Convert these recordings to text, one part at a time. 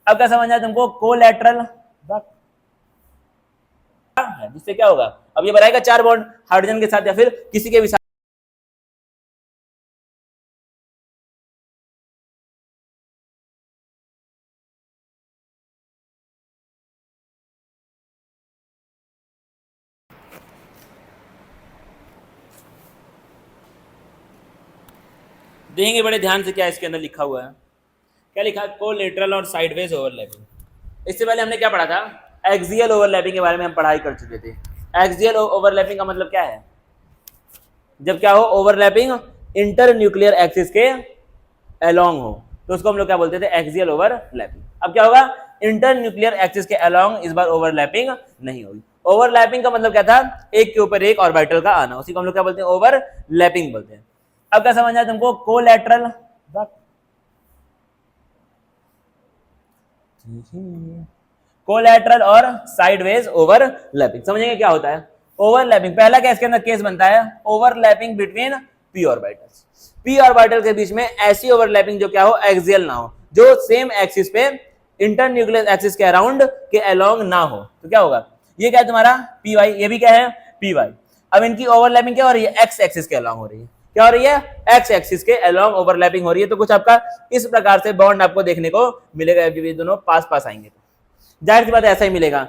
अब क्या समझ आया तुमको? कोलैटरल, जिससे क्या होगा, अब ये बनाएगा 4 बॉन्ड हाइड्रोजन के साथ या फिर किसी के भी साथ। देखेंगे बड़े ध्यान से क्या इसके अंदर लिखा हुआ है। क्या लिखा है? कोलेटरल और साइडवेज ओवरलैपिंग। इससे पहले हमने क्या पढ़ा था? एक्सियल ओवरलैपिंग के बारे में हम पढ़ाई कर चुके थे। एक्सियल ओवरलैपिंग का मतलब क्या है? जब क्या हो, ओवरलैपिंग इंटर न्यूक्लियर एक्सिस के अलोंग हो तो उसको हम लोग क्या बोलते थे? Axial overlapping. अब क्या होगा? इंटर न्यूक्लियर एक्सिस के अलोंग इस बार ओवरलैपिंग नहीं होगी। ओवरलैपिंग का मतलब क्या था? एक के ऊपर एक ऑर्बिटल का आना, उसी को हम लोग क्या बोलते हैं? ओवरलैपिंग बोलते हैं। अब क्या समझ आया तुमको? कोलैटरल, कोलैटरल और साइडवेज ओवरलैपिंग। समझेंगे क्या होता है ओवरलैपिंग? पहला क्या इसके अंदर केस बनता है? Overlapping between P orbitals. P orbital के बीच में ऐसी ओवरलैपिंग जो क्या हो, एक्सियल ना हो, जो सेम एक्सिस पे इंटर न्यूक्लियर एक्सिस के अराउंड के अलोंग ना हो। तो क्या होगा? ये क्या है तुम्हारा? पी वाई, ये भी क्या है? P Y. अब इनकी ओवरलैपिंग क्या हो रही है? एक्स एक्सिस के अलोंग हो रही है। क्या हो रही है? एक्स एक्सिस के अलोंग ओवरलैपिंग हो रही है। तो कुछ आपका इस प्रकार से बॉन्ड आपको देखने को मिलेगा जब ये दोनों पास पास आएंगे। तो जाहिर सी बात ऐसा ही मिलेगा।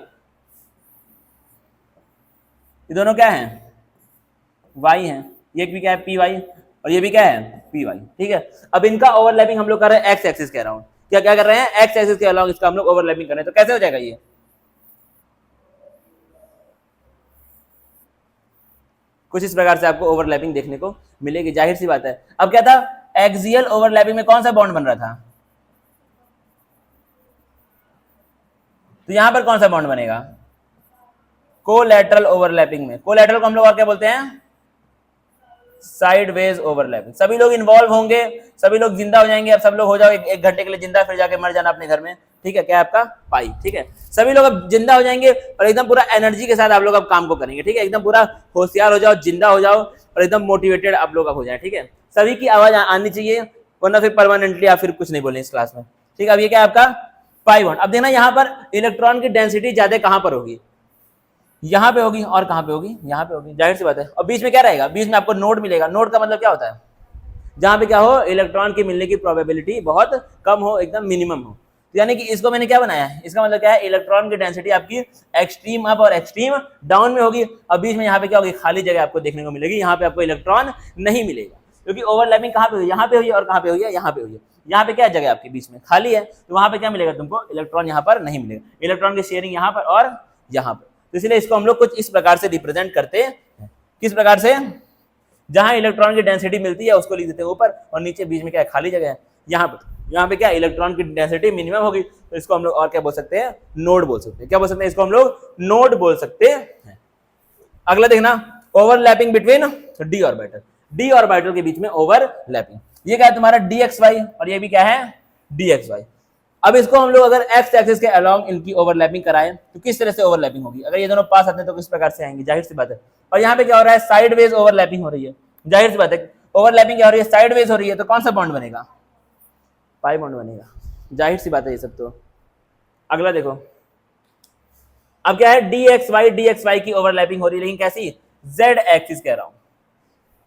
ये दोनों क्या है? वाई है। ये भी क्या है? P Y. और ये भी क्या है? P Y. ठीक है। अब इनका ओवरलैपिंग हम लोग कर रहे हैं एक्स एक्सिस के अराउंड। क्या क्या कर रहे हैं? एक्स एक्सिस के अराउंड इसका हम लोग ओवरलैपिंग कर रहे हैं। तो कैसे हो जाएगा ये? कुछ इस प्रकार से आपको ओवरलैपिंग देखने को मिलेगी। जाहिर सी बात है। अब क्या था? एक्सियल ओवरलैपिंग में कौन सा बॉन्ड बन रहा था? तो यहां पर कौन सा बॉन्ड बनेगा? कोलैटरल ओवरलैपिंग में। कोलैटरल को हम लोग और क्या बोलते हैं? Sideways overlapping. सभी लोग इन्वॉल्व होंगे, सभी लोग जिंदा हो जाएंगे। अब सब लोग हो जाओ एक घंटे के लिए जिंदा, फिर जाके मर जाना अपने घर में। ठीक है। क्या आपका? पाई। ठीक है। सभी लोग अब जिंदा हो जाएंगे और एकदम पूरा एनर्जी के साथ आप लोग अब काम को करेंगे। ठीक है। एकदम पूरा होशियार हो जाओ, जिंदा हो जाओ और एकदम मोटिवेटेड आप लोग अब हो जाए। ठीक है। सभी की आवाज आनी चाहिए, वरना फिर परमानेंटली आप फिर कुछ नहीं बोले इस क्लास में। ठीक है। अब ये क्या आपका? Pi bond. अब देखना यहाँ पर इलेक्ट्रॉन की डेंसिटी ज्यादा कहां पर होगी? यहां पे होगी। और कहां पे होगी? यहां पे होगी। जाहिर सी बात है। और बीच में क्या रहेगा? बीच में आपको नोड मिलेगा। नोड का मतलब क्या होता है? जहां पे क्या हो, इलेक्ट्रॉन की मिलने की प्रोबेबिलिटी बहुत कम हो, एकदम मिनिमम हो। यानी कि इसको मैंने क्या बनाया है? इसका मतलब क्या है? इलेक्ट्रॉन की डेंसिटी आपकी एक्सट्रीम अप और एक्सट्रीम डाउन में होगी। और बीच में यहाँ पे क्या होगी? खाली जगह आपको देखने को मिलेगी। यहाँ पे आपको इलेक्ट्रॉन नहीं मिलेगा, क्योंकि ओवरलैपिंग कहाँ पे हुई? यहाँ पे हुई। और कहाँ पे हुई है? यहाँ पे हुई है। यहाँ पे क्या जगह आपके बीच में खाली है, तो वहां पे क्या मिलेगा तुमको? इलेक्ट्रॉन यहाँ पर नहीं मिलेगा। इलेक्ट्रॉन की शेयरिंग यहाँ पर और यहाँ पर। तो इसलिए इसको हम लोग कुछ इस प्रकार से रिप्रेजेंट करते हैं। किस प्रकार से? जहां इलेक्ट्रॉन की डेंसिटी मिलती है उसको लिख देते हैं ऊपर, और नीचे बीच में क्या है? खाली जगह है। यहाँ पे क्या? इलेक्ट्रॉन की डेंसिटी मिनिमम होगी, तो इसको हम लोग और क्या बोल सकते हैं? नोड बोल सकते हैं। क्या बोल सकते हैं? इसको हम लोग नोड बोल सकते हैं। अगला देखना, overlapping between D orbital. D orbital के बीच में ओवरलैपिंग। ये क्या है तुम्हारा? डी एक्स वाई, और ये भी क्या है? D X Y. अब इसको हम लोग अगर एक्स एक्सिस के अलोंग इनकी ओवरलैपिंग कराएं तो किस तरह से ओवरलैपिंग होगी? अगर ये दोनों पास आते हैं तो किस प्रकार से आएंगे? जाहिर सी बात है। और यहाँ पे क्या हो रहा है? साइडवेज ओवरलैपिंग हो रही है। जाहिर सी बात है। ओवरलैपिंग क्या हो रही है? साइडवेज हो रही है। तो कौन सा बॉन्ड बनेगा? पाई बॉन्ड बनेगा। जाहिर सी बात है ये सब। तो अगला देखो, अब क्या है? डी एक्स वाई की ओवरलैपिंग हो रही है, लेकिन कैसी? जेड एक्सिस के अराउंड।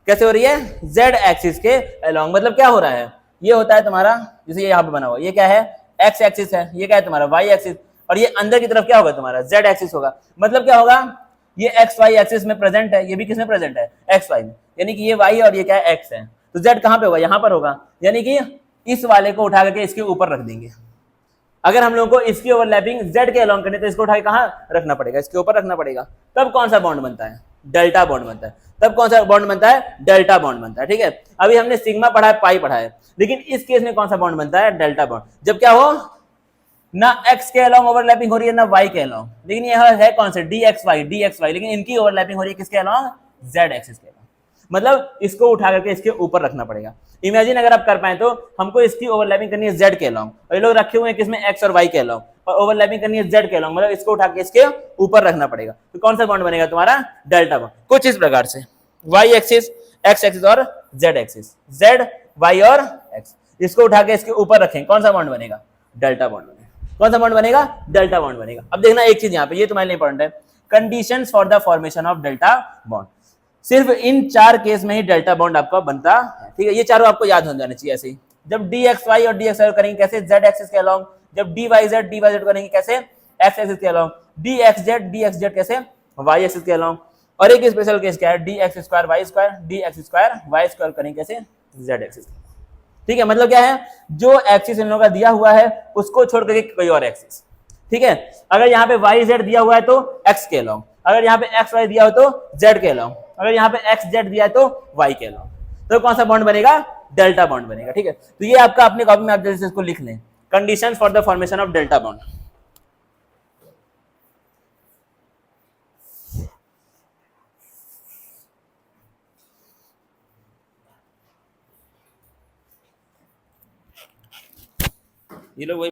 कैसे हो रही है? जेड एक्सिस के अलोंग। मतलब क्या हो रहा है? ये होता है तुम्हारा, जैसे ये यहाँ पे बना हुआ, ये क्या है? एक्स एक्सिस है। ये क्या है तुम्हारा? Y axis. और ये अंदर की तरफ क्या होगा तुम्हारा? जेड एक्सिस होगा। मतलब क्या होगा? ये एक्स वाई एक्सिस में प्रेजेंट है, ये भी किसमें प्रेजेंट है? एक्स वाई में। यानी कि ये वाई और ये क्या है? एक्स है। तो जेड कहां पे होगा? यहां पर होगा। यानी कि इस वाले को उठा करके इसके ऊपर रख देंगे। अगर हम लोगों को इसकी ओवरलैपिंग जेड के अलोंग करनी है तो इसको उठा के कहां रखना पड़ेगा? इसके ऊपर रखना पड़ेगा। तब कौन सा बॉन्ड बनता है? डेल्टा बॉन्ड बनता है। तब कौन सा बॉन्ड बनता है? डेल्टा बॉन्ड बनता है। ठीक है। अभी हमने सिग्मा पढ़ा है, पाई पढ़ा है, लेकिन इस केस में कौन सा बॉन्ड बनता है? Delta bond. जब क्या हो, ना एक्स के अलोंग ओवरलैपिंग हो रही है, ना वाई के अलोंग, लेकिन यह है कौन से? डी एक्स वाई, लेकिन इनकी ओवरलैपिंग हो रही है किसके अलोंग? जेड एक्सिस के अलोंग। मतलब इसको उठा करके इसके ऊपर रखना पड़ेगा। इमेजिन अगर आप कर पाए तो हमको इसकी ओवरलैपिंग करनी है जेड के अलोंग, और ये लोग रखे हुए हैं किसमें? एक्स और वाई के अलोंग, और ओवरलैपिंग करनी है जेड के अलोंग, मतलब इसको उठा के इसके ऊपर रखना पड़ेगा। तो कौन सा बॉन्ड बनेगा तुम्हारा? Delta bond. कुछ इस प्रकार से वाई एक्सिस, एक्स एक्सिस और जेड एक्सिस, जेड वाई और एक्स, इसको उठा के इसके ऊपर रखें, कौन सा बॉन्ड बनेगा? डेल्टा बॉन्ड बनेगा। कौन सा बॉन्ड बनेगा? डेल्टा बॉन्ड बनेगा। अब देखना एक चीज यहाँ पे, ये तुम्हारे लिए इंपॉर्टेंट है, conditions for the formation of delta bond. सिर्फ इन 4 केस में ही डेल्टा बॉन्ड आपका बनता है, ठीक है। ये चारों आपको याद हो जाने चाहिए ऐसे ही। जब dxy और dxy करेंगे कैसे? z एक्सिस के अलोंग। जब dyz करेंगे कैसे? x एक्सिस के अलोंग। dxz कैसे? y एक्सिस के अलोंग। और एक स्पेशल केस क्या है? dx स्क्वायर y स्क्वायर करेंगे कैसे? z axis. ठीक है, मतलब क्या है, जो एक्सिस इन लोगों का दिया हुआ है उसको छोड़ करके कोई और एक्सिस, ठीक है। अगर यहाँ पे वाई जेड दिया हुआ है तो एक्स के अलोंग, अगर यहाँ पे एक्स वाई दिया हो तो जेड के अलोंग, अगर यहाँ पे एक्स जेड दिया है तो वाई के अलोंग, तो कौन सा बॉन्ड बनेगा? डेल्टा बॉन्ड बनेगा, ठीक है। तो ये आपका अपने कॉपी में आप जैसे इसको लिख लें, conditions for the formation of delta bond. ये लोग वही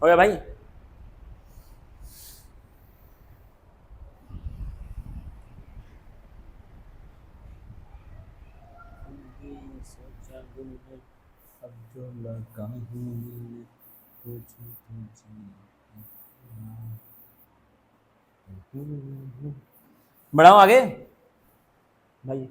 हो गया भाई। अब जो लगा हूँ बढ़ाओ आगे भाई।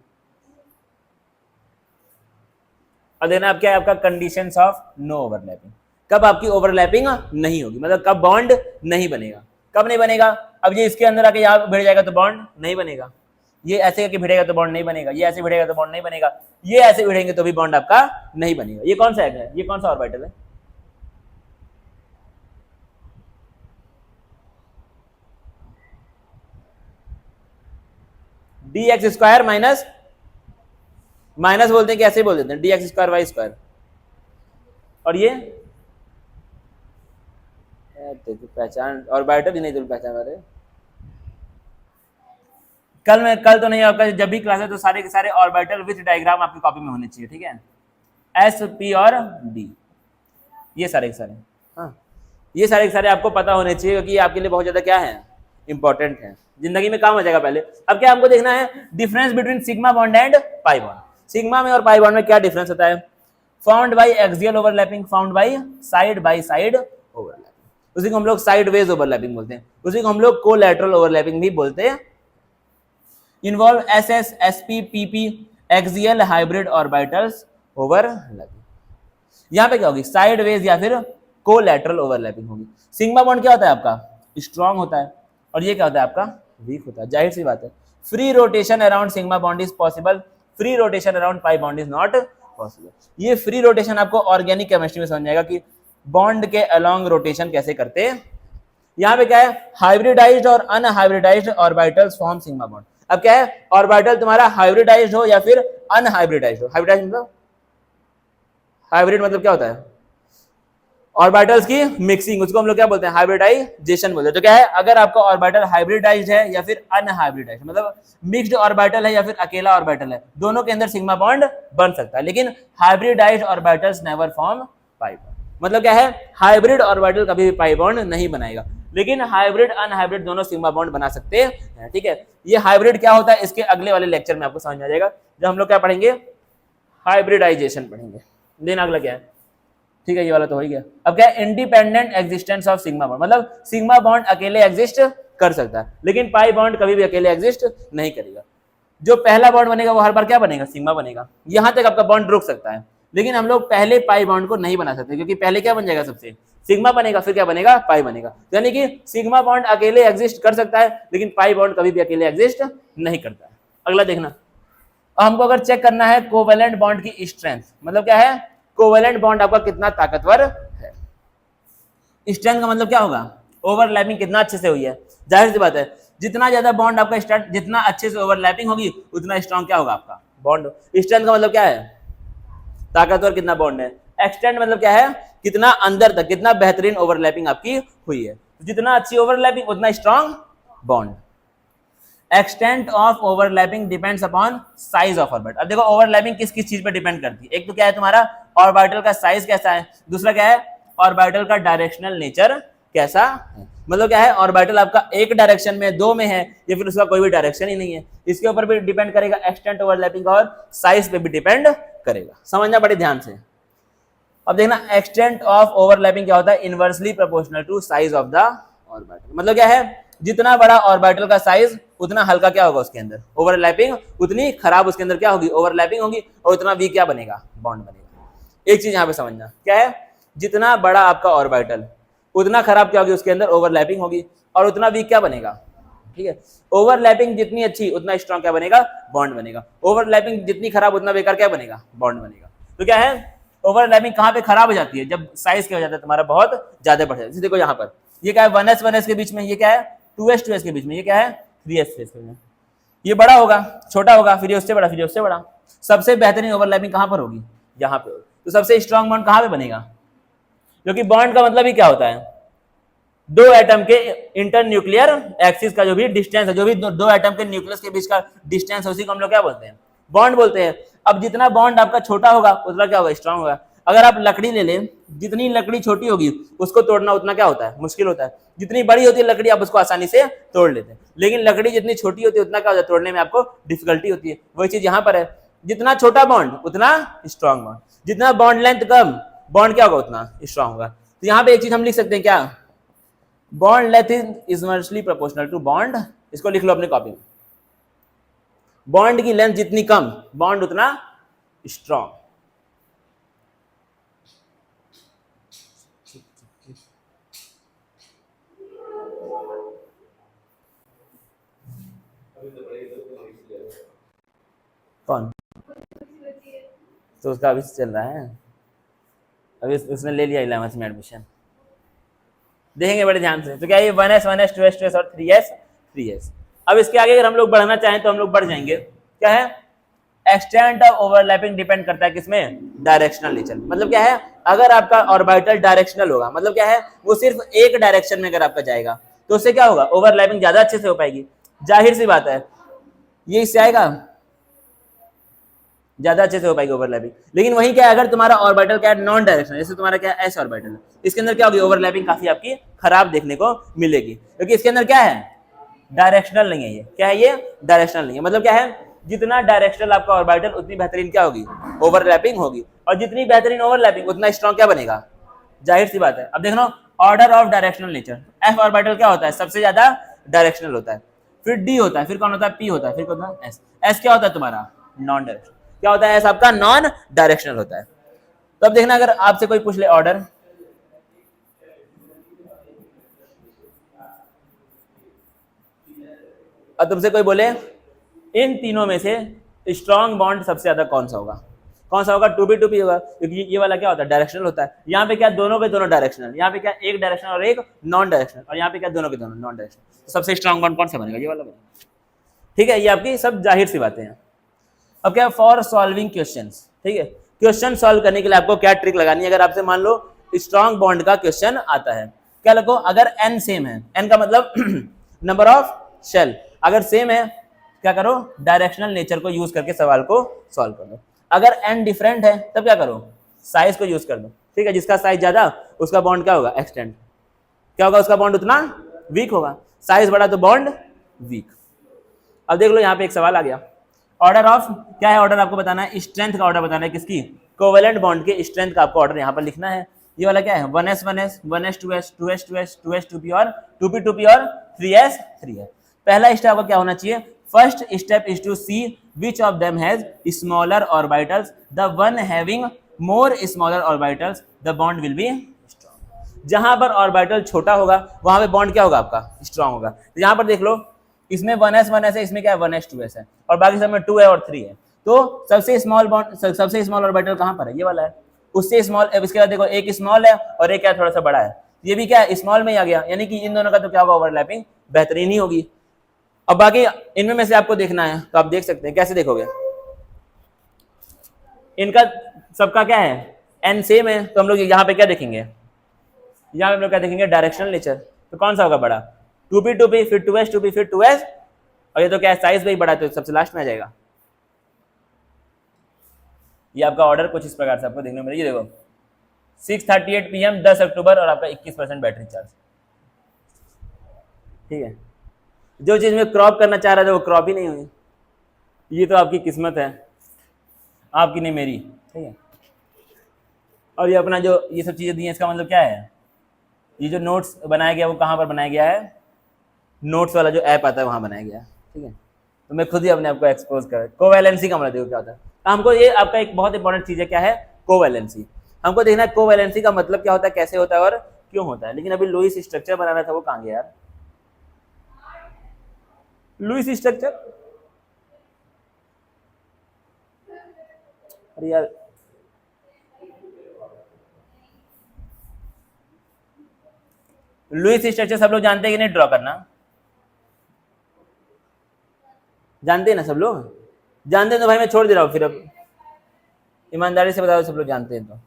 अब देखना अब क्या है आपका कंडीशंस ऑफ नो ओवरलैपिंग। कब आपकी ओवरलैपिंग नहीं होगी, मतलब कब बॉन्ड नहीं बनेगा, कब नहीं बनेगा? अब ये इसके अंदर आके यहाँ भिड़ जाएगा तो बॉन्ड नहीं बनेगा, ये ऐसे करके भिड़ेगा तो बॉन्ड नहीं बनेगा, ये ऐसे भिड़ेगा तो बॉन्ड नहीं बनेगा, ये ऐसे भिड़ेंगे तो भी बॉन्ड आपका नहीं बनेगा। ये कौन सा है? ये कौन सा ऑर्बिटल है? D X square minus minus बोलते हैं कि ऐसे बोल देते हैं D X square Y square. और ये पहचान ऑर्बिटल ही नहीं तुम पहचान रहे। कल तो नहीं आपका, जब भी क्लास है तो सारे के सारे ऑर्बिटल विथ डायग्राम आपकी कॉपी में होने चाहिए, ठीक है। एस पी और डी, ये सारे के सारे, हाँ ये सारे के सारे आपको पता होने चाहिए क्योंकि ये आपके लिए बहुत ज्यादा क्या है, इंपॉर्टेंट है, जिंदगी में काम हो जाएगा पहले। अब क्या हमको देखना है? Difference between sigma bond and pi bond. Sigma में और पाई बॉन्ड में क्या डिफरेंस होता है? Found by axial overlapping, found by side overlapping, उसी को हम लोग साइड वेज ओवरलैपिंग बोलते हैं, उसी को हम लोग कोलैटरल ओवरलैपिंग भी बोलते हैं। Involve S S S P P P axial hybrid orbitals overlapping. यहां पे क्या होगी? साइड वेज या फिर कोलैटरल ओवरलैपिंग होगी। सिग्मा बॉन्ड क्या होता है आपका? स्ट्रांग होता है, और ये क्या होता है आपका? वीक होता है। जाहिर सी बात है, free rotation around sigma bond is possible, free rotation around pi bond is not possible. ये फ्री रोटेशन आपको ऑर्गेनिक केमिस्ट्री में समझ जाएगा कि बॉन्ड के अलोंग रोटेशन कैसे करते हैं। यहाँ पे क्या है? हाइब्रिडाइज्ड और unhybridised orbitals form sigma bond. अब क्या है? ऑर्बिटल तुम्हारा हाइब्रिडाइज्ड हो या फिर अनहाइब्रिडाइज्ड हो। हाइब्रिडाइज्ड मतलब, हाइब्रिड मतलब क्या होता है? ऑर्बिटल्स की मिक्सिंग, उसको हम लोग क्या बोलते हैं, हाइब्रिडाइजेशन बोलते हैं। तो क्या है, अगर आपका ऑर्बिटल हाइब्रिडाइज्ड है या फिर अनहाइब्रिडाइज्ड, मतलब मिक्स्ड ऑर्बिटल है या फिर अकेला ऑर्बिटल है, दोनों के अंदर सिग्मा बॉन्ड बन सकता है, लेकिन hybridized orbitals never form pi bond. मतलब क्या है, हाइब्रिड ऑर्बिटल कभी भी पाई बॉन्ड नहीं बनाएगा, लेकिन हाइब्रिड अनहाइब्रिड दोनों सिग्मा बॉन्ड बना सकते हैं। ठीक है, ये हाइब्रिड क्या होता है इसके अगले वाले लेक्चर में आपको समझ में आ जाएगा, जब हम लोग क्या पढ़ेंगे, हाइब्रिडाइजेशन पढ़ेंगे। देन अगला क्या है, ठीक है, ये वाला तो हो ही गया। अब क्या है, independent existence of sigma bond, मतलब सिग्मा बॉन्ड अकेले एग्जिस्ट कर सकता है, लेकिन पाई बॉन्ड कभी भी अकेले एग्जिस्ट नहीं करेगा। जो पहला बॉन्ड बनेगा वो हर बार क्या बनेगा, सिग्मा बनेगा। यहां तक आपका बॉन्ड रुक सकता है, लेकिन हम लोग पहले पाई बॉन्ड को नहीं बना सकते, क्योंकि पहले क्या बन जाएगा, सबसे सिग्मा बनेगा, फिर क्या बनेगा, पाई बनेगा। यानी कि सिग्मा बॉन्ड अकेले एग्जिस्ट कर सकता है, लेकिन पाई बॉन्ड कभी भी अकेले एग्जिस्ट नहीं करता है। अगला देखना, हमको अगर चेक करना है कोवेलेंट बॉन्ड की स्ट्रेंथ, मतलब क्या है, कोवेलेंट बॉन्ड आपका कितना ताकतवर है। स्ट्रेंथ का मतलब क्या होगा, ओवरलैपिंग कितना अच्छे से हुई है। जाहिर सी बात है, जितना ज्यादा बॉन्ड आपका स्ट्रेंथ, जितना अच्छे से ओवरलैपिंग होगी, उतना स्ट्रॉन्ग क्या होगा आपका बॉन्ड। स्ट्रेंथ का मतलब क्या है, ताकतवर कितना बॉन्ड है। एक्सटेंड मतलब क्या है, कितना अंदर तक, कितना बेहतरीन ओवरलैपिंग आपकी हुई है। जितना अच्छी ओवरलैपिंग उतना strong bond. Extent of overlapping depends upon size of orbit. अब देखो ओवरलैपिंग किस किस चीज पे डिपेंड करती है, एक तो क्या है तुम्हारा ऑर्बिटल का साइज कैसा है, दूसरा क्या है ऑर्बिटल का डायरेक्शनल नेचर कैसा है। मतलब क्या है, ऑर्बिटल आपका एक डायरेक्शन में, दो में है, या फिर उसका कोई भी डायरेक्शन ही नहीं है, इसके ऊपर भी डिपेंड करेगा एक्सटेंट ओवरलैपिंग, और साइज पे भी डिपेंड करेगा। समझना बड़े ध्यान से। अब देखना, एक्सटेंट ऑफ ओवरलैपिंग क्या होता है, inversely proportional to size of the orbital. मतलब क्या है, जितना बड़ा ऑर्बिटल का साइज उतना हल्का क्या होगा उसके अंदर ओवरलैपिंग, उतनी खराब उसके अंदर क्या होगी, ओवरलैपिंग होगी, और उतना वीक क्या बनेगा, बॉन्ड बनेगा। एक चीज यहाँ पे समझना क्या है, जितना बड़ा आपका ऑर्बिटल उतना खराब क्या होगी उसके अंदर ओवरलैपिंग होगी, और उतना वीक क्या बनेगा। ठीक है, ओवरलैपिंग जितनी अच्छी उतना स्ट्रॉन्ग क्या बनेगा, बॉन्ड बनेगा। ओवरलैपिंग जितनी खराब उतना बेकार क्या बनेगा, बॉन्ड बनेगा। तो क्या है, ओवरलैपिंग कहाँ पे खराब हो जाती है, जब साइज क्या हो जाता है तुम्हारा बहुत ज्यादा बढ़ जाता है। देखो यहाँ पर ये क्या है, 1s 1s के बीच में, ये क्या है 2s 2s के बीच में, ये क्या है 3s 3s के बीच में। ये बड़ा होगा, छोटा होगा, फिर ये उससे बड़ा, फिर ये उससे बड़ा। सबसे बेहतरीन ओवरलैपिंग कहाँ पर होगी, यहाँ पे। तो सबसे स्ट्रॉन्ग बॉन्ड कहाँ पे बनेगा, क्योंकि बॉन्ड का मतलब ही क्या होता है, दो एटम के इंटरन्यूक्लियर एक्सिस का जो भी डिस्टेंस है, जो भी दो एटम के न्यूक्लियस के बीच का डिस्टेंस है, उसी को हम लोग क्या बोलते हैं, बॉन्ड बोलते हैं। अब जितना बॉन्ड आपका छोटा होगा उतना क्या होगा, स्ट्रांग होगा। अगर आप लकड़ी ले लें, जितनी लकड़ी छोटी होगी उसको तोड़ना उतना क्या होता है, मुश्किल होता है। जितनी बड़ी होती है लकड़ी आप उसको आसानी से तोड़ लेते हैं, लेकिन लकड़ी जितनी छोटी होती है उतना क्या होता है, तोड़ने में आपको डिफिकल्टी होती है। वही चीज यहाँ पर है, जितना छोटा बॉन्ड उतना स्ट्रांग बॉन्ड, जितना बॉन्ड लेंथ कम बॉन्ड क्या होगा उतना स्ट्रांग होगा। तो यहाँ पे एक चीज हम लिख सकते हैं क्या, bond length is inversely proportional to bond. इसको लिख लो अपने कॉपी में, बॉन्ड की लेंथ जितनी कम बॉन्ड उतना स्ट्रांग। कौन, तो उसका अभी चल रहा है, अभी उसने ले लिया 11th में एडमिशन। देखेंगे बड़े ध्यान से। तो क्या ये 1s 1s 2s 2s और 3s 3s। अब इसके आगे अगर हम लोग बढ़ना चाहें तो हम लोग बढ़ जाएंगे। क्या है, एक्सटेंट ऑफ ओवरलैपिंग डिपेंड करता है किसमें, डायरेक्शनल नेचर। मतलब क्या है, अगर आपका ऑर्बिटल डायरेक्शनल होगा, मतलब क्या है वो सिर्फ एक डायरेक्शन में अगर आपका जाएगा तो उससे क्या होगा, ओवरलैपिंग ज्यादा अच्छे से हो पाएगी। जाहिर सी बात है ये इससे आएगा, ज्यादा अच्छे से हो पाएगी ओवरलैपिंग। लेकिन वही क्या है, अगर तुम्हारा ऑर्बिटल क्या है नॉन डायरेक्शनल, जैसे तुम्हारा क्या है एस ऑर्बिटल, इसके अंदर क्या होगी, ओवरलैपिंग काफी आपकी खराब देखने को मिलेगी, क्योंकि इसके अंदर क्या है, डायरेक्शनल नहीं है। ये क्या है, ये डायरेक्शनल नहीं है। मतलब क्या है, जितना डायरेक्शनल आपका ऑर्बिटल उतनी बेहतरीन क्या होगी, ओवरलैपिंग होगी, और जितनी बेहतरीन ओवरलैपिंग उतना स्ट्रॉन्ग क्या बनेगा, जाहिर सी बात है। अब देखो order of directional nature, F orbital क्या होता है, सबसे ज्यादा डायरेक्शनल होता है, फिर डी होता है, फिर कौन होता है, पी होता है, फिर कौन होता है एस। एस क्या होता है तुम्हारा नॉन डायरेक्शनल, क्या होता है एस आपका नॉन डायरेक्शनल होता है। तो अब देखना, अगर आपसे कोई पूछ ले ऑर्डर, अब तुमसे कोई बोले इन तीनों में से स्ट्रॉन्ग बॉन्ड सबसे ज्यादा कौन सा होगा, कौन सा होगा, 2p 2p होगा, क्योंकि ये वाला क्या होता है डायरेक्शनल होता है। यहाँ पे क्या दोनों के दोनों डायरेक्शनल, यहाँ पे क्या एक डायरेक्शनल और एक नॉन डायरेक्शनल, और यहाँ पे क्या दोनों के दोनों नॉन डायरेक्शनल। तो सबसे स्ट्रॉन्ग बॉन्ड कौन सा बनेगा, ये वाला बनेगा। ठीक है, ये आपकी सब जाहिर सी बातें हैं। अब क्या, फॉर सॉल्विंग क्वेश्चंस, ठीक है, क्वेश्चन सॉल्व करने के लिए आपको क्या ट्रिक लगानी है। अगर आपसे मान लो स्ट्रॉन्ग बॉन्ड का क्वेश्चन आता है। क्या लिखो, अगर n सेम है, n का मतलब नंबर ऑफ शेल, अगर सेम है क्या करो, डायरेक्शनल नेचर को यूज करके सवाल को सॉल्व कर दो। अगर n डिफरेंट है तब क्या करो, साइज को यूज कर दो, ठीक है। जिसका साइज ज्यादा उसका बॉन्ड क्या होगा, एक्सटेंड, क्या होगा, उसका बॉन्ड उतना वीक होगा, साइज बड़ा तो बॉन्ड वीक। अब देख लो यहाँ पे एक सवाल आ गया, ऑर्डर ऑफ, क्या है ऑर्डर, आपको बताना है स्ट्रेंथ का ऑर्डर बताना है, किसकी, कोवेलेंट बॉन्ड के स्ट्रेंथ का आपको ऑर्डर यहाँ पर लिखना है। ये वाला क्या है, 1s 1s 1s 2s 2s 2s 2s 2p और 2p 2p और 3s 3s। पहला स्टेप आपका क्या होना चाहिए, first step is to see which of them has smaller orbitals, the one having more smaller orbitals the bond will be strong. जहां पर orbital छोटा होगा वहां पे बॉन्ड क्या होगा आपका, स्ट्रॉन्ग होगा। तो यहाँ पर देख लो, इसमें 1s 1s है, इसमें क्या है 1s 2s है, और बाकी सब में 2 है और 3 है। तो सबसे स्मॉल बॉन्ड, सबसे स्मॉल ऑर्बिटल कहाँ पर है, ये वाला है, उससे स्मॉल। अब इसके बाद देखो एक स्मॉल है और एक क्या थोड़ा सा बड़ा है, ये भी क्या है स्मॉल में ही आ गया, यानी कि इन दोनों का तो क्या होगा, ओवरलैपिंग बेहतरीन ही होगी। अब बाकी इनमें में से आपको देखना है, तो आप देख सकते हैं, कैसे देखोगे, इनका सबका क्या है, एन सेम है, तो हम लोग यहाँ पे क्या देखेंगे, यहाँ पे हम लोग क्या देखेंगे, डायरेक्शनल नेचर। तो कौन सा होगा बड़ा, 2p 2p फिर 2s 2p फिर 2s, और ये तो क्या है साइज भी बड़ा है, तो सबसे लास्ट में आ जाएगा। ये आपका ऑर्डर कुछ इस प्रकार से आपको देखने को मिलेगा। ये देखो 6:38 PM 10 अक्टूबर और आपका 21% बैटरी चार्ज, ठीक है। जो चीज में क्रॉप करना चाह रहा था वो क्रॉप ही नहीं हुई, ये तो आपकी किस्मत है, आपकी नहीं मेरी, ठीक है। और ये अपना जो ये सब चीजें दी हैं, इसका मतलब क्या है, ये जो नोट्स बनाया गया वो कहाँ पर बनाया गया है, नोट्स वाला जो ऐप आता है वहां बनाया गया है, ठीक है। तो मैं खुद ही अपने आप को एक्सपोज कर, कोवैलेंसी का मतलब देखो क्या होता है, हमको ये आपका एक बहुत इंपॉर्टेंट चीज है, क्या है कोवैलेंसी, हमको देखना है कोवैलेंसी का मतलब क्या होता है, कैसे होता है और क्यों होता है। लेकिन अभी लुईस स्ट्रक्चर बनाना था, वो कहाँ गया यार, लुईस स्ट्रक्चर, अरे यार लुईस स्ट्रक्चर सब लोग जानते हैं कि नहीं, ड्रॉ करना जानते हैं ना, सब लोग जानते हैं, तो भाई मैं छोड़ दे रहा हूँ फिर, अब ईमानदारी से बता दो सब लोग जानते हैं तो।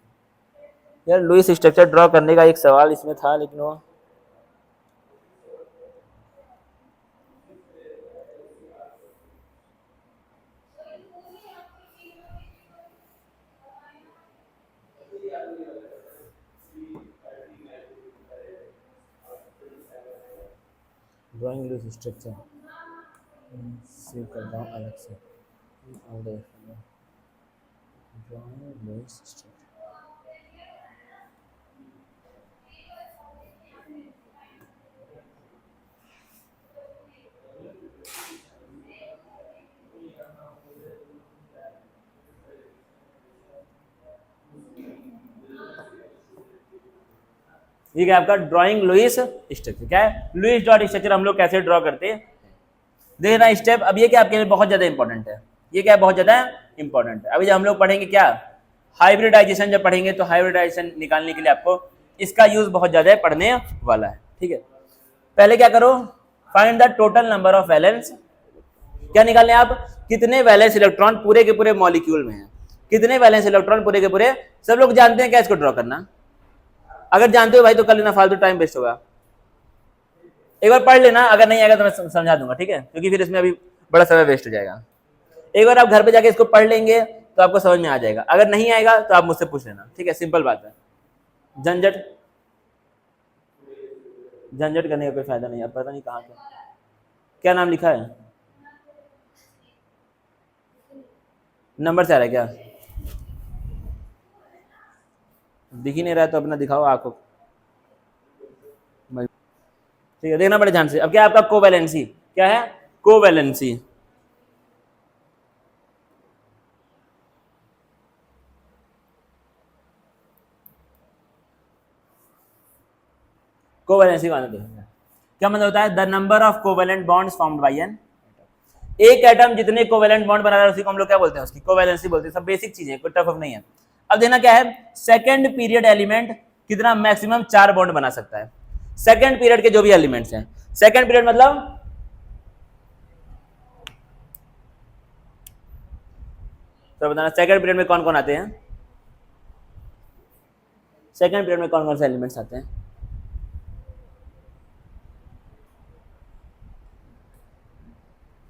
यार लुईस स्ट्रक्चर ड्रॉ करने का एक सवाल इसमें था, लेकिन वो ड्राइंग लुईस स्ट्रक्चर सेव करता हूँ अलग से, ड्राइंग लुईस स्ट्रक्चर, ये क्या आपका ड्राइंग लुईस स्ट्रक्चर, क्या है लुईस डॉट स्ट्रक्चर, हम लोग कैसे ड्रॉ करते हैं देखना स्टेप। अब ये क्या आपके लिए बहुत ज्यादा इंपॉर्टेंट है, ये क्या बहुत ज्यादा इंपॉर्टेंट है। अभी जब हम लोग पढ़ेंगे क्या, हाइब्रिडाइजेशन जब पढ़ेंगे, तो हाइब्रिडाइजेशन निकालने के लिए आपको इसका यूज बहुत ज्यादा पढ़ने वाला है, ठीक है। पहले क्या करो, find the total number of valence, क्या निकालने आप, कितने वैलेंस इलेक्ट्रॉन पूरे के पूरे मॉलिक्यूल में है, कितने वैलेंस इलेक्ट्रॉन पूरे के पूरे, सब लोग जानते हैं क्या इसको ड्रॉ करना, अगर जानते हो भाई तो कर लेना, फालतू टाइम वेस्ट होगा, एक बार पढ़ लेना, अगर नहीं आएगा तो मैं समझा दूंगा, ठीक है, क्योंकि फिर इसमें अभी बड़ा समय वेस्ट हो जाएगा। एक बार आप घर पे जाके इसको पढ़ लेंगे तो आपको समझ में आ जाएगा, अगर नहीं आएगा तो आप मुझसे पूछ लेना, ठीक है, सिंपल बात है, झंझट झंझट करने का कोई फायदा नहीं है। पता नहीं कहाँ पे क्या नाम लिखा है, नंबर से आ रहा है क्या, दिख ही नहीं रहा है तो अपना दिखाओ आंखों, ठीक है, देखना बड़े ध्यान से। अब क्या है आपका कोवैलेंसी, क्या है कोवैलेंसी, कोवैलेंसी का मतलब क्या मतलब होता है, the number of covalent bonds formed by an, एक एटम जितने कोवैलेंट बॉन्ड बना रहा है उसी को हम लोग क्या बोलते हैं, उसकी कोवैलेंसी बोलते हैं। सब बेसिक चीजें, कोई टफ नहीं है। अब देखना क्या है, सेकंड पीरियड एलिमेंट कितना मैक्सिमम 4 बॉन्ड बना सकता है, सेकंड पीरियड के जो भी एलिमेंट्स हैं, सेकंड पीरियड मतलब तो बताना सेकंड पीरियड में कौन कौन आते हैं, सेकंड पीरियड में कौन कौन से एलिमेंट्स आते हैं?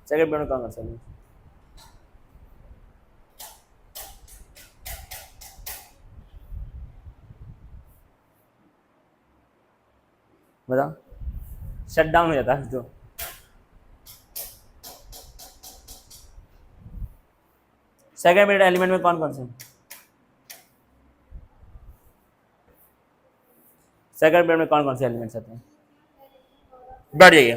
सेकंड पीरियड में कौन कौन से एलिमेंट्स? बताओ, शट डाउन हो जाता है तो। सेकंड पीरियड एलिमेंट में कौन कौन से? सेकंड पीरियड में कौन कौन से एलिमेंट्स आते हैं? बैठ जाइए।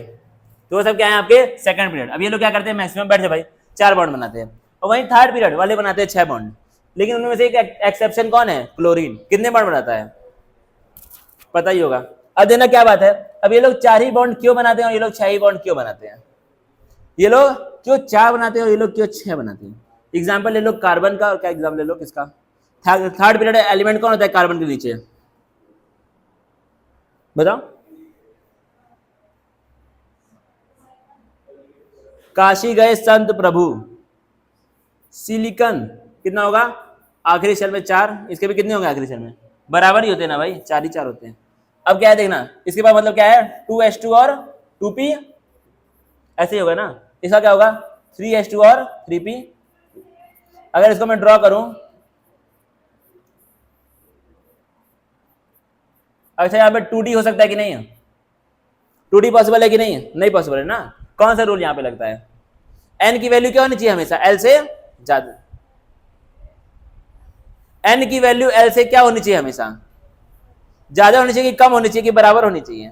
तो वो सब क्या है आपके सेकंड पीरियड। अब ये लोग क्या करते हैं, मैक्सिमम बैठ जाए भाई, 4 बॉन्ड बनाते हैं। और वहीं थर्ड पीरियड वाले बनाते हैं 6 बॉन्ड। लेकिन उनमें से एक एक्सेप्शन कौन है? क्लोरीन। कितने बॉन्ड बनाता है? पता ही होगा। अब देना क्या बात है, अब ये लोग 4 ही बॉन्ड क्यों बनाते हैं और ये लोग 6 ही बॉन्ड क्यों बनाते हैं? ये लोग क्यों 4 बनाते हैं और ये लोग क्यों 6 बनाते हैं? एग्जाम्पल ले लो कार्बन का, और क्या एग्जाम्पल ले लो किसका? थर्ड पीरियड एलिमेंट कौन होता है कार्बन के नीचे? बताओ। काशी गए संत प्रभु। सिलिकन कितना होगा? आखिरी सेल में 4, इसके भी कितने होंगे आखिरी सेल में? बराबर ही होते हैं ना भाई, 4 ही 4 होते हैं। अब क्या है देखना, इसके बाद मतलब क्या है, 2H2 और 2P, ऐसे ही होगा ना। इसका क्या होगा? 3H2 और 3P। अगर इसको मैं ड्रॉ करूं, अच्छा यहाँ पे 2D हो सकता है कि नहीं है? 2D पॉसिबल है कि नहीं? नहीं पॉसिबल है ना। कौन सा रूल यहाँ पे लगता है? n की वैल्यू क्या होनी चाहिए हमेशा? l से ज्यादा। n की वैल्यू l से क्या होनी चाहिए हमेशा? ज्यादा होनी चाहिए कि कम होनी चाहिए कि बराबर होनी चाहिए?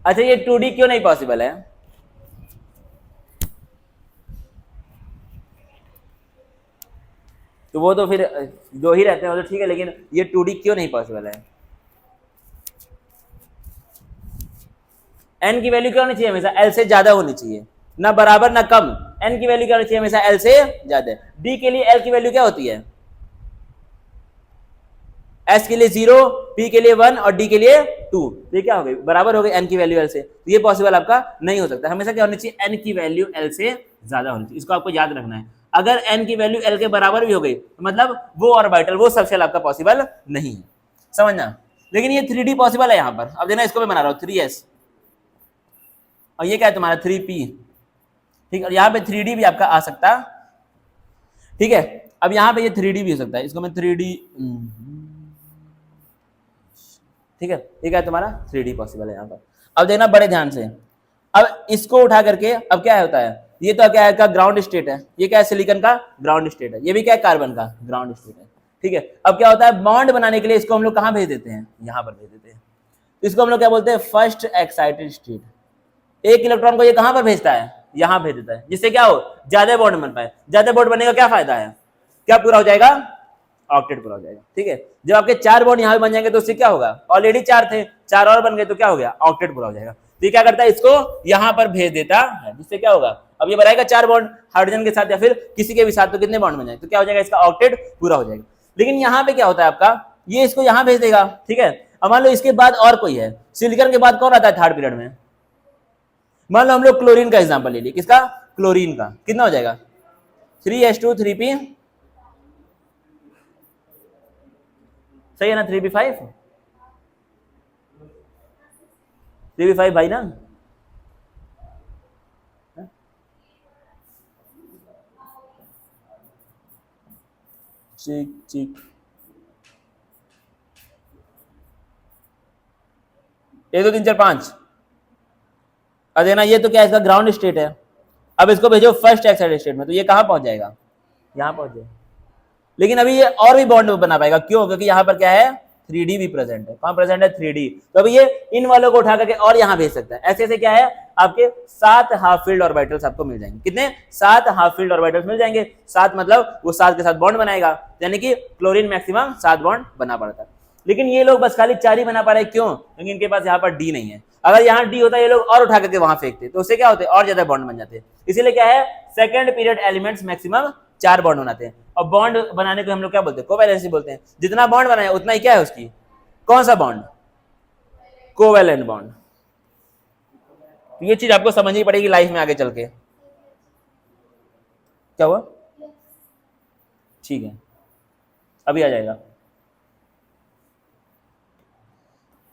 अच्छा ये 2D क्यों नहीं पॉसिबल है? तो वो तो फिर जो ही रहते हैं वो तो ठीक है, लेकिन ये 2D क्यों नहीं पॉसिबल है? n की वैल्यू क्या होनी चाहिए हमेशा? l से ज्यादा होनी चाहिए, ना बराबर ना कम। n की वैल्यू क्या होनी चाहिए हमेशा? l से ज्यादा। d के लिए l की वैल्यू क्या होती है? s के लिए 0, p के लिए 1 और d के लिए 2। ये क्या हो गई? बराबर हो गई n की वैल्यू l से। तो ये पॉसिबल आपका नहीं हो सकता। हमेशा क्या होनी चाहिए? n की वैल्यू l से ज्यादा होनी चाहिए। इसको आपको याद रखना है। अगर n की वैल्यू l के बराबर भी हो गई तो मतलब वो ऑर्बिटल, वो सबशेल आपका पॉसिबल नहीं है, समझना। लेकिन ये 3D पॉसिबल है यहाँ पर। अब देखना, इसको मैं बना रहा हूँ 3s और ये क्या है तुम्हारा 3p, ठीक है। यहाँ पे 3D भी आपका आ सकता, ठीक है। अब यहाँ पे ये 3D भी हो सकता है, इसको मैं 3D, ठीक है। ये क्या है तुम्हारा 3D पॉसिबल है यहाँ पर। अब देखना बड़े ध्यान से, अब इसको उठा करके अब क्या होता है, ये तो क्या है का ग्राउंड स्टेट है, ये क्या है सिलिकॉन का ग्राउंड स्टेट है, ये भी क्या है कार्बन का ग्राउंड स्टेट है, ठीक है। अब क्या होता है, बॉन्ड बनाने के लिए इसको हम लोग कहाँ भेज देते हैं? यहाँ पर भेज देते हैं। इसको हम लोग क्या बोलते हैं? First excited state. एक इलेक्ट्रॉन को ये कहां पर भेजता है? यहां भेज देता है, जिससे क्या हो, ज्यादा बॉन्ड बन पाए। ज्यादा बॉन्ड बनने का क्या फायदा है? क्या पूरा हो जाएगा? ऑक्टेट पूरा हो जाएगा, ठीक है। जब आपके 4 बॉन्ड यहां पे बन जाएंगे तो उससे क्या होगा? ऑलरेडी 4 थे, 4 और बन गए तो क्या हो गया? ऑक्टेट पूरा हो जाएगा। तो ये क्या करता है, इसको यहां पर भेज देता है, जिससे क्या होगा, अब ये बनाएगा 4 बॉन्ड हाइड्रोजन के साथ या फिर किसी के भी साथ, तो कितने बॉन्ड बन जाएंगे? तो क्या हो जाएगा? इसका ऑक्टेट पूरा हो जाएगा। लेकिन यहाँ पे क्या होता है आपका, ये इसको यहां भेज देगा, ठीक है। अब मान लो इसके बाद और कोई है, सिलिकॉन के बाद कौन आता है थर्ड पीरियड में? मान लो हम लोग क्लोरीन का एग्जांपल ले लिए। किसका? क्लोरीन का। कितना हो जाएगा? 3H2 3P, सही है ना? 3P5, 3P5 भाई ना। ठीक ठीक, 1 2 3 4 5। अब देखना, ये तो क्या है, इसका ग्राउंड स्टेट है। अब इसको भेजो फर्स्ट एक्साइटेड स्टेट में, तो ये कहां पहुंच जाएगा? यहां पहुंच जाएगा। लेकिन अभी ये और भी बॉन्ड बना पाएगा, क्यों? क्योंकि यहाँ पर क्या है, 3D भी प्रेजेंट है। कौन प्रेजेंट है? 3D। तो अभी ये इन वालों को उठा करके और यहाँ भेज सकता है। ऐसे ऐसे क्या है, आपके 7 हाफ फील्ड ऑर्बिटल्स आपको मिल जाएंगे। कितने? 7 हाफ फील्ड ऑर्बिटल्स मिल जाएंगे। 7 मतलब वो 7 के साथ बॉन्ड बनाएगा, यानी कि क्लोरीन मैक्सिमम 7 बॉन्ड बना पड़ता है। लेकिन ये लोग बस खाली 4 ही बना पा रहे, क्यों? क्योंकि इनके पास यहाँ पर D नहीं है। अगर यहाँ D होता, ये लोग और उठा करके वहां फेंकते, तो उससे क्या होते? और ज्यादा बॉन्ड बन जाते। इसीलिए क्या है, second period elements maximum 4 bond बनाते हैं। और बॉन्ड बनाने को हम लोग क्या बोलते हैं? कोवैलेंसी बोलते हैं। जितना बॉन्ड बनाया उतना ही क्या है उसकी, कौन सा बॉन्ड? Covalent bond. ये चीज आपको समझनी पड़ेगी लाइफ में आगे चल के। क्या हुआ? ठीक है, अभी आ जाएगा।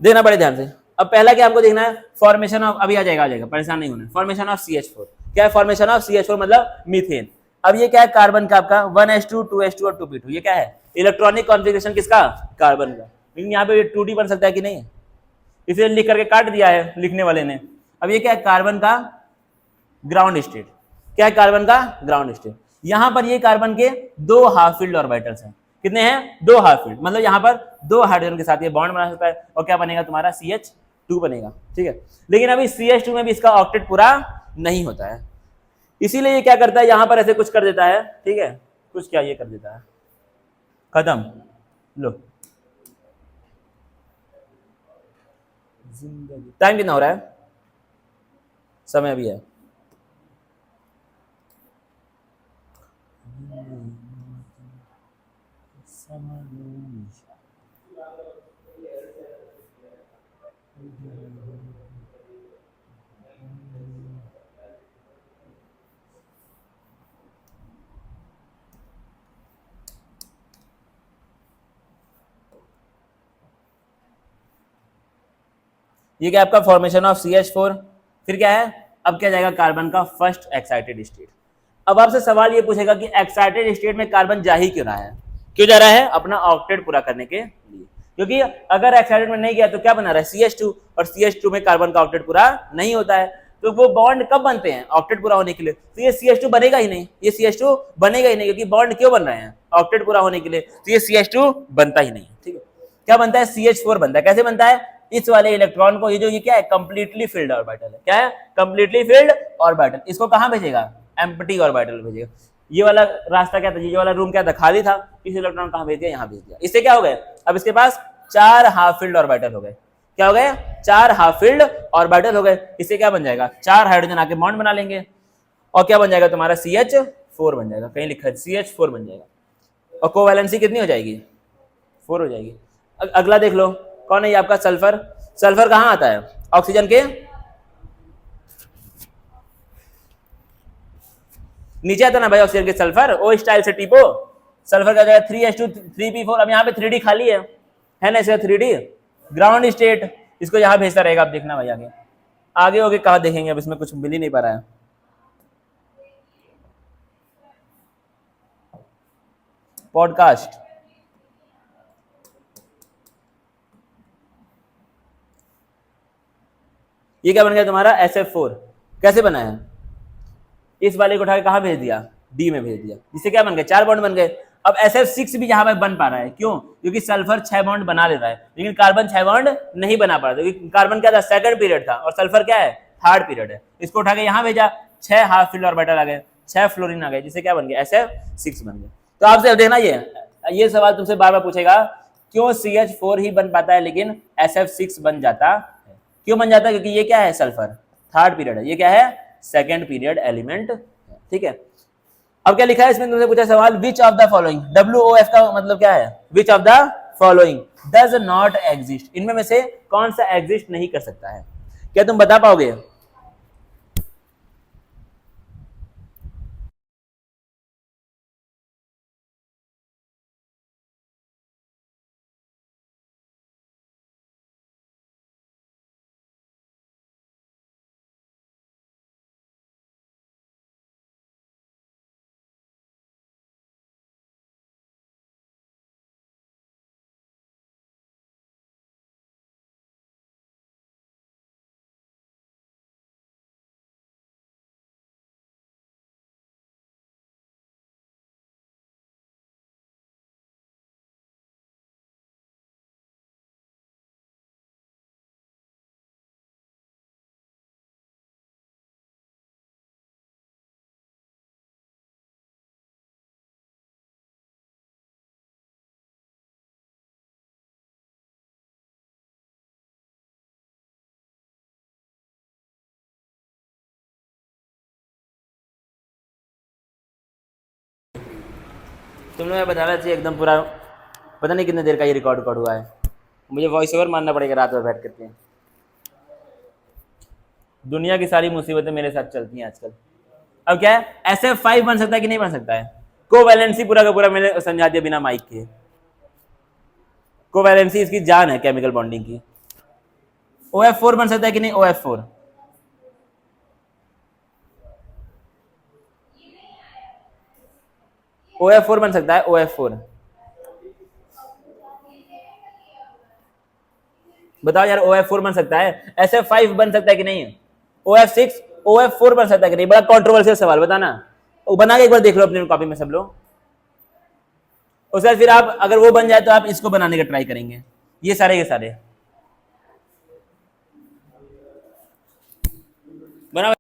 देखना बड़े ध्यान से। अब पहला क्या हमको देखना है, फॉर्मेशन ऑफ, अभी आ जाएगा, परेशान नहीं होना। फॉर्मेशन ऑफ CH4 क्या है? फॉर्मेशन ऑफ CH4 मतलब मीथेन। अब ये क्या है? कार्बन का आपका 1s2 2s2 और 2p2। ये क्या है? इलेक्ट्रॉनिक कॉन्फ़िगरेशन किसका? कार्बन का। लेकिन यहाँ पे 2d बन सकता है कि नहीं? इसे लिख करके काट दिया है लिखने वाले ने। अब ये क्या है? कार्बन का ग्राउंड स्टेट। क्या है? कार्बन का ग्राउंड स्टेट। यहां पर ये कार्बन के 2 हाफ फील्ड ऑर्बिटल्स हैं। कितने हैं? 2 हाफ फील्ड, मतलब यहां पर 2 हाइड्रोजन के साथ ये बॉन्ड बना सकता है और क्या बनेगा तुम्हारा? CH2 बनेगा। ठीक है, लेकिन अभी CH2 में भी इसका ऑक्टेट पूरा नहीं होता है, इसीलिए ये क्या करता है, यहां पर ऐसे कुछ कर देता है। ठीक है, कुछ क्या ये कर देता है, खत्म। लो, टाइम कितना हो रहा है? समय अभी है। ये क्या आपका फॉर्मेशन ऑफ CH4, फिर क्या है? अब क्या जाएगा? कार्बन का फर्स्ट एक्साइटेड स्टेट। अब आपसे सवाल ये पूछेगा कि एक्साइटेड स्टेट में कार्बन जा ही क्यों रहा है? क्यों जा रहा है? अपना ऑक्टेट पूरा करने के लिए। क्योंकि अगर एक्साइटेड में नहीं गया तो क्या बना रहा है? CH2, और CH2 में कार्बन का ऑक्टेट पूरा नहीं होता है, तो वो बॉन्ड कब बनते हैं? ऑक्टेट पूरा होने के लिए। तो ये CH2 बनेगा ही नहीं, ये CH2 बनेगा ही नहीं, क्योंकि बॉन्ड क्यों बन रहे हैं? ऑक्टेट पूरा होने के लिए। तो ये CH2 बनता ही नहीं। ठीक है, क्या बनता है? CH4 बनता है। कैसे बनता है? इस वाले इलेक्ट्रॉन को, ये जो ये क्या है? कंप्लीटली फिल्ड ऑर्बिटल है। क्या है? Completely filled orbital. इसको कहां भेजेगा? एम्प्टी ऑर्बिटल भेजेगा। ये वाला रास्ता क्या था? ये वाला रूम क्या था? खाली था। इस इलेक्ट्रॉन कहां भेज दिया? यहां भेज दिया। इससे क्या हो गए? अब इसके पास 4 हाफ फील्ड ऑर्बिटल हो गए। क्या हो गए? 4 हाफ फील्ड ऑर्बिटल हो गए। इससे क्या बन जाएगा? 4 हाइड्रोजन आके बॉन्ड बना लेंगे और क्या बन जाएगा तुम्हारा? CH4 बन जाएगा। कहीं लिखा है CH4 बन जाएगा। और कोवैलेंसी कितनी हो जाएगी? 4 हो जाएगी। अगला देख लो, कौन है ये आपका? सल्फर। सल्फर कहां आता है? ऑक्सीजन के नीचे आता ना भाई, ऑक्सीजन के सल्फर। ओ स्टाइल से टिपो। सल्फर का जाएगा 3s2 3p4। अब यहाँ पे 3d खाली है ना? इसे 3d ग्राउंड स्टेट, इसको यहां भेजता रहेगा। आप देखना भाई, आगे आगे होके कहा देखेंगे, अब इसमें कुछ मिल ही नहीं पा रहा है। पॉडकास्ट, ये क्या बन गया तुम्हारा? SF4। कैसे बना है? इस वाले को उठा के कहां भेज दिया? डी में भेज दिया। इससे क्या बन गए? 4 बॉन्ड बन गए। अब SF6 भी यहाँ पे बन पा रहा है, क्यों? क्योंकि सल्फर 6 बॉन्ड बना ले रहा है, लेकिन कार्बन 6 बॉन्ड नहीं बना पा रहा, क्योंकि कार्बन क्या था? सेकंड पीरियड था, और सल्फर क्या है? थर्ड पीरियड है। इसको उठा के यहाँ भेजा, 6 हाफ फील्ड ऑर्बिटल आ गए, 6 फ्लोरीन आ गए, जिससे क्या बन गया? SF6 बन गया। तो आपसे देखना, ये सवाल तुमसे बार बार पूछेगा, क्यों CH4 ही बन पाता है लेकिन SF6 बन जाता है? क्यों बन जाता है? क्योंकि ये क्या है? सल्फर थर्ड पीरियड है, ये क्या है? Second period element. ठीक है, अब क्या लिखा है इसमें? तुमसे पूछा सवाल, which of the following, WOF का मतलब क्या है? Which of the following does not exist, इनमें में से कौन सा एग्जिस्ट नहीं कर सकता है? क्या तुम बता पाओगे? तुम लोग बताना चाहिए एकदम पूरा, पता नहीं कितने देर का ये रिकॉर्ड हुआ है। मुझे वॉइस ओवर मानना पड़ेगा रात भर बैठ करके। दुनिया की सारी मुसीबतें मेरे साथ चलती हैं आजकल। अब क्या है? SF5 बन सकता है कि नहीं बन सकता है? कोवैलेंसी पूरा का पूरा मैंने समझा दिया बिना माइक के। कोवैलेंसी इसकी जान है केमिकल बॉन्डिंग की। OF4 बन सकता है कि नहीं? OF4 OF4 बन सकता है, OF4 बताओ यार, OF4 बन सकता है, SF5 बन सकता है कि नहीं? OF6 OF4 बन सकता है कि नहीं? बड़ा कंट्रोवर्शियल सवाल, बताना। वो बना के एक बार देख लो अपनी कॉपी में सब लोग। उसके बाद फिर आप अगर वो बन जाए तो आप इसको बनाने का ट्राई करेंगे, ये सारे बना।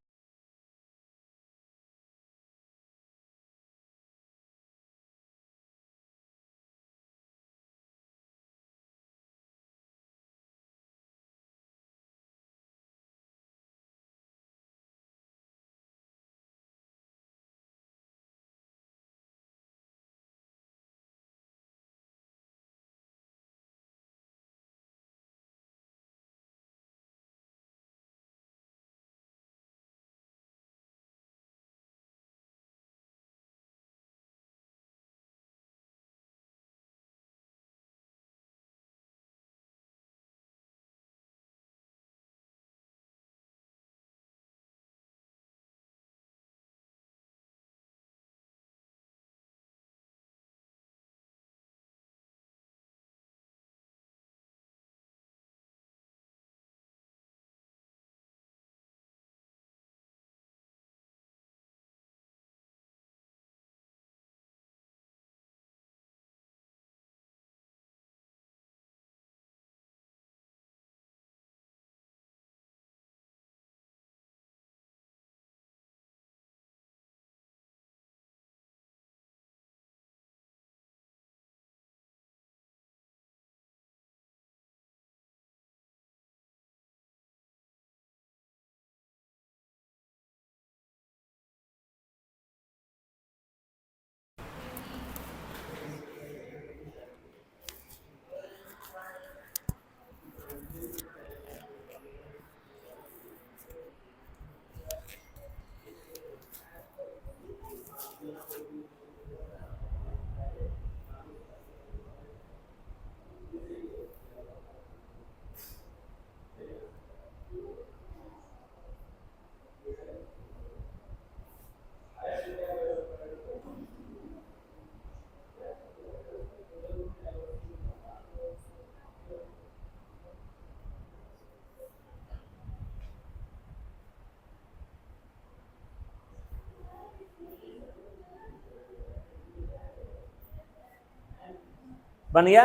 बन गया।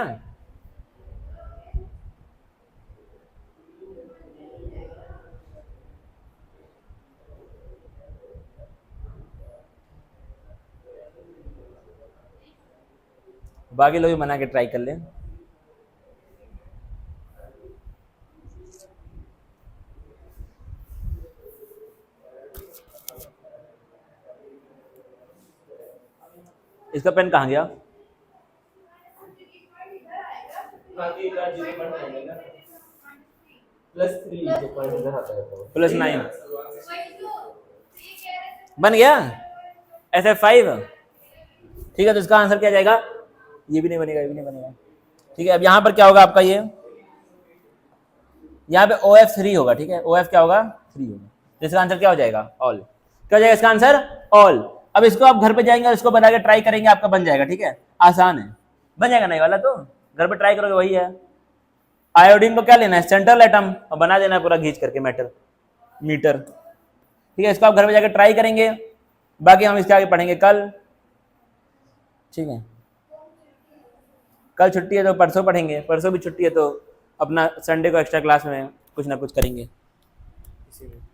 बाकी लोग भी बना के ट्राई कर लें। इसका पेन कहाँ गया? +9 बन गया। SF5 ठीक है, तो इसका आंसर क्या जाएगा? ये भी नहीं बनेगा, ये भी नहीं बनेगा। ठीक है, अब यहाँ पर क्या होगा आपका? ये यहाँ पे OF3 होगा। ठीक है, OF क्या होगा? 3 होगा। तो इसका आंसर क्या हो जाएगा? ऑल। क्या हो जाएगा इसका आंसर? ऑल। अब इसको आप घर पे जाएंगे और इसको बना के ट्राई करेंगे, आपका बन जाएगा। ठीक है, आसान है, बन जाएगा। नहीं वाला तो घर पे ट्राई करोगे, वही है। आयोडीन को क्या लेना है? सेंट्रल एटम, और बना देना है पूरा घींच करके मीटर। ठीक है, इसको आप घर पे जाकर ट्राई करेंगे, बाकी हम इसके आगे पढ़ेंगे कल। ठीक है, कल छुट्टी है तो परसों पढ़ेंगे, परसों भी छुट्टी है तो अपना संडे को एक्स्ट्रा क्लास में कुछ ना कुछ करेंगे इसी में।